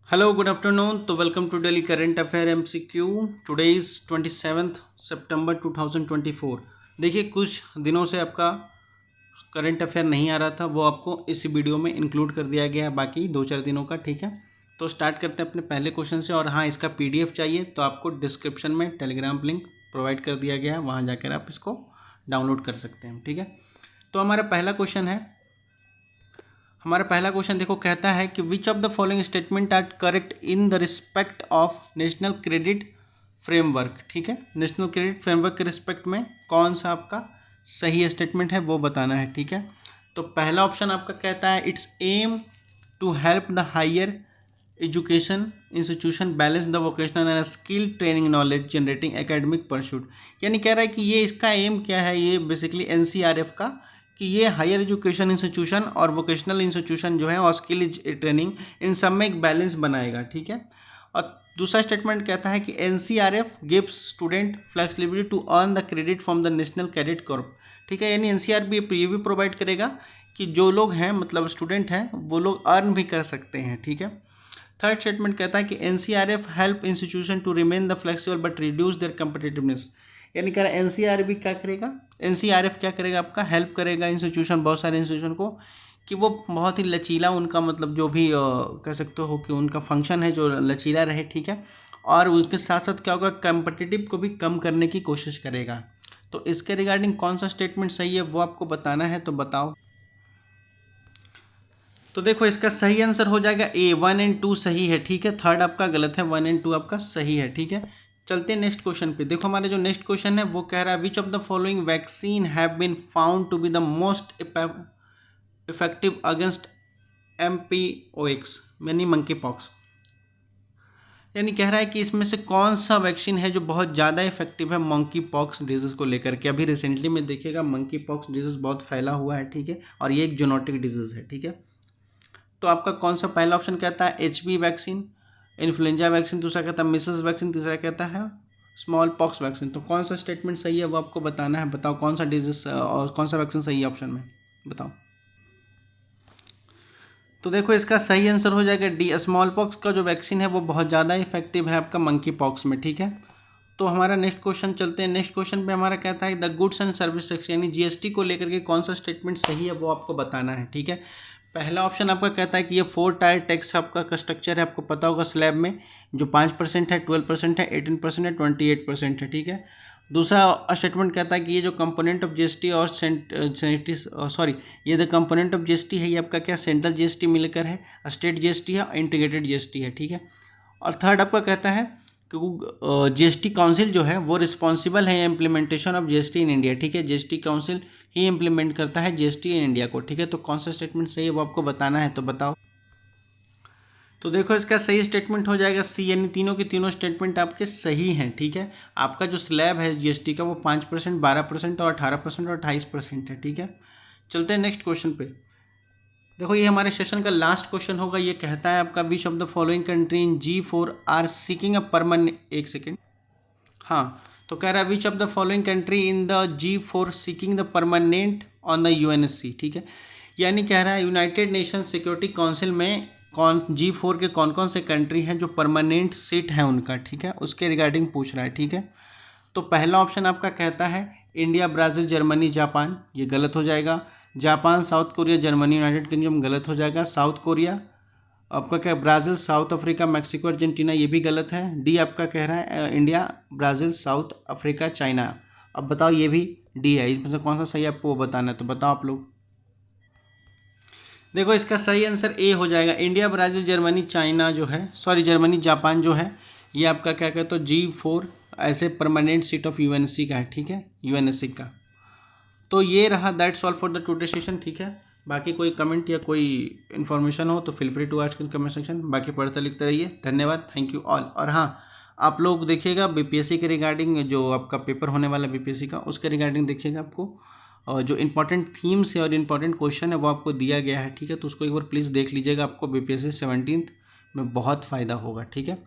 Hello, good afternoon. तो welcome to daily current affair MCQ. Today is 27 September 2024। देखिए, कुछ दिनों से आपका करंट अफेयर नहीं आ रहा था, वो आपको इस वीडियो में इंक्लूड कर दिया गया है, बाकी 2-4 दिनों का। ठीक है, तो स्टार्ट करते हैं अपने पहले क्वेश्चन से। और हाँ, इसका पीडीएफ चाहिए तो आपको डिस्क्रिप्शन में टेलीग्राम लिंक प्रोवाइड कर दिया गया है, वहाँ जाकर आप इसको डाउनलोड कर सकते हैं। ठीक है, तो हमारा पहला क्वेश्चन देखो, कहता है कि which of the following statement are correct in the respect of national credit framework. ठीक है, नेशनल क्रेडिट फ्रेमवर्क के रिस्पेक्ट में कौन सा आपका सही स्टेटमेंट है वो बताना है। ठीक है, तो पहला ऑप्शन आपका कहता है its aim to help the higher education institution balance the vocational and skill training knowledge generating academic pursuit. यानी कह रहा है कि ये इसका एम क्या है, ये बेसिकली एनसीआरएफ का, कि ये हायर एजुकेशन इंस्टीट्यूशन और वोकेशनल इंस्टीट्यूशन जो है और स्किल ट्रेनिंग, इन सब में एक बैलेंस बनाएगा। ठीक है, और दूसरा स्टेटमेंट कहता है कि NCRF gives student flexibility to earn the credit from the national credit corp. ठीक है, यानी एनसीआर भी ये भी प्रोवाइड करेगा कि जो लोग हैं, मतलब स्टूडेंट हैं, वो लोग अर्न भी कर सकते हैं। ठीक है, थर्ड स्टेटमेंट कहता है कि NCRF help institution to remain the flexible but reduce their competitiveness. यानी कह रहा है एनसीआर भी क्या करेगा, एनसीआरएफ क्या करेगा, आपका हेल्प करेगा इंस्टीट्यूशन, बहुत सारे इंस्टीट्यूशन को, कि वो बहुत ही लचीला, उनका मतलब जो भी कह सकते हो कि उनका फंक्शन है जो लचीला रहे। ठीक है, और उसके साथ साथ क्या होगा, कम्पिटिटिव को भी कम करने की कोशिश करेगा। तो इसके रिगार्डिंग कौन सा स्टेटमेंट सही है वो आपको बताना है, तो बताओ। तो देखो, इसका सही आंसर हो जाएगा ए, 1 और 2 सही है। ठीक है, थर्ड आपका गलत है, 1 और 2 आपका सही है। ठीक है, चलते हैं नेक्स्ट क्वेश्चन पे। देखो, हमारे जो नेक्स्ट क्वेश्चन है वो कह रहा है which of the following vaccine have been found to be the most effective against MPOX यानी मंकी पॉक्स। यानी कह रहा है कि इसमें से कौन सा वैक्सीन है जो बहुत ज़्यादा इफेक्टिव है मंकी पॉक्स डिजीज़ को लेकर के। अभी रिसेंटली में देखिएगा, मंकी पॉक्स डिजीज़ बहुत फैला हुआ है। ठीक है, और ये एक जोनोटिक डिजीज़ है। ठीक है, तो आपका कौन सा पहला ऑप्शन कहता है HB वैक्सीन, इन्फ्लुएंजा वैक्सीन, दूसरा कहता है मिसल्स वैक्सीन, तीसरा कहता है स्मॉल पॉक्स वैक्सीन। तो कौन सा स्टेटमेंट सही है वो आपको बताना है। बताओ कौन सा डिजीज और कौन सा वैक्सीन सही है ऑप्शन में, बताओ। तो देखो, इसका सही आंसर हो जाएगा डी, स्मॉल पॉक्स का जो वैक्सीन है वो बहुत ज़्यादा इफेक्टिव है आपका मंकी पॉक्स में। ठीक है, तो हमारा नेक्स्ट क्वेश्चन चलते हैं। नेक्स्ट क्वेश्चन पे हमारा कहता है the goods and service tax यानी जीएसटी को लेकर के कौन सा स्टेटमेंट सही है वो आपको बताना है। ठीक है, पहला ऑप्शन आपका कहता है कि ये 4 टायर टैक्स आपका स्ट्रक्चर है, आपको पता होगा स्लैब में, जो 5% है, 12% है, 18% है, 28% है। ठीक है, दूसरा स्टेटमेंट कहता है कि ये जो कंपोनेंट ऑफ जीएसटी और ये द कंपोनेंट ऑफ जीएसटी है, ये आपका क्या सेंट्रल जीएसटी मिलकर है, स्टेट जीएसटी है, इंटीग्रेटेड जीएसटी है। ठीक है, और थर्ड आपका कहता है कि जीएसटी काउंसिल जो है वो रिस्पॉन्सिबल है implementation of GST in India. ठीक है, जीएसटी काउंसिल ही इम्प्लीमेंट करता है जीएसटी इन इंडिया को। ठीक है, तो कौन सा स्टेटमेंट सही है वो आपको बताना है, तो बताओ। तो देखो, इसका सही स्टेटमेंट हो जाएगा सी, यानी तीनों के तीनों स्टेटमेंट आपके सही हैं। ठीक है, आपका जो स्लैब है जीएसटी का वो 5%, 12% और 18% और 28% है। ठीक है, चलते हैं नेक्स्ट क्वेश्चन पे। देखो, ये हमारे सेशन का लास्ट क्वेश्चन होगा। ये कहता है आपका which of the following country in G4 are seeking a permanent, एक सेकेंड, हाँ, तो कह रहा है which of the following country in the G4 seeking the permanent on the UNSC। ठीक है, यानी कह रहा है यूनाइटेड नेशन सिक्योरिटी काउंसिल में कौन G4 के कौन कौन से कंट्री हैं जो परमानेंट सीट है उनका। ठीक है, उसके रिगार्डिंग पूछ रहा है। ठीक है, तो पहला ऑप्शन आपका कहता है इंडिया, ब्राज़ील, जर्मनी, जापान, ये गलत हो जाएगा। Japan, south Korea, Germany, United kingdom, गलत हो जाएगा। साउथ कोरिया आपका क्या, Brazil, south Africa, Mexico, Argentina, ये भी गलत है। डी आपका कह रहा है India, Brazil, south Africa, China. अब बताओ, ये भी डी है, इसमें से कौन सा सही है आपको वो बताना है, तो बताओ आप लोग। देखो, इसका सही आंसर ए हो जाएगा, इंडिया, ब्राज़ील, जर्मनी, चाइना जो है, सॉरी जर्मनी, जापान जो है, ये आपका क्या कहते हो G4 ऐसे परमानेंट सीट ऑफ यूएनएससी का है। ठीक है, यूएनएससी का। तो ये रहा, that's all for the today session. ठीक है, बाकी कोई कमेंट या कोई इन्फॉर्मेशन हो तो feel free to ask in comment section. बाकी पढ़ते लिखते रहिए, धन्यवाद, थैंक यू ऑल। और हाँ, आप लोग देखिएगा बीपीएससी के रिगार्डिंग, जो आपका पेपर होने वाला है बीपीएससी का, उसके रिगार्डिंग देखिएगा आपको, और जो इंपॉर्टेंट थीम्स है और इंपॉर्टेंट क्वेश्चन है वो आपको दिया गया है। ठीक है, तो उसको एक बार प्लीज़ देख लीजिएगा, आपको बीपीएससी 17th में बहुत फ़ायदा होगा। ठीक है।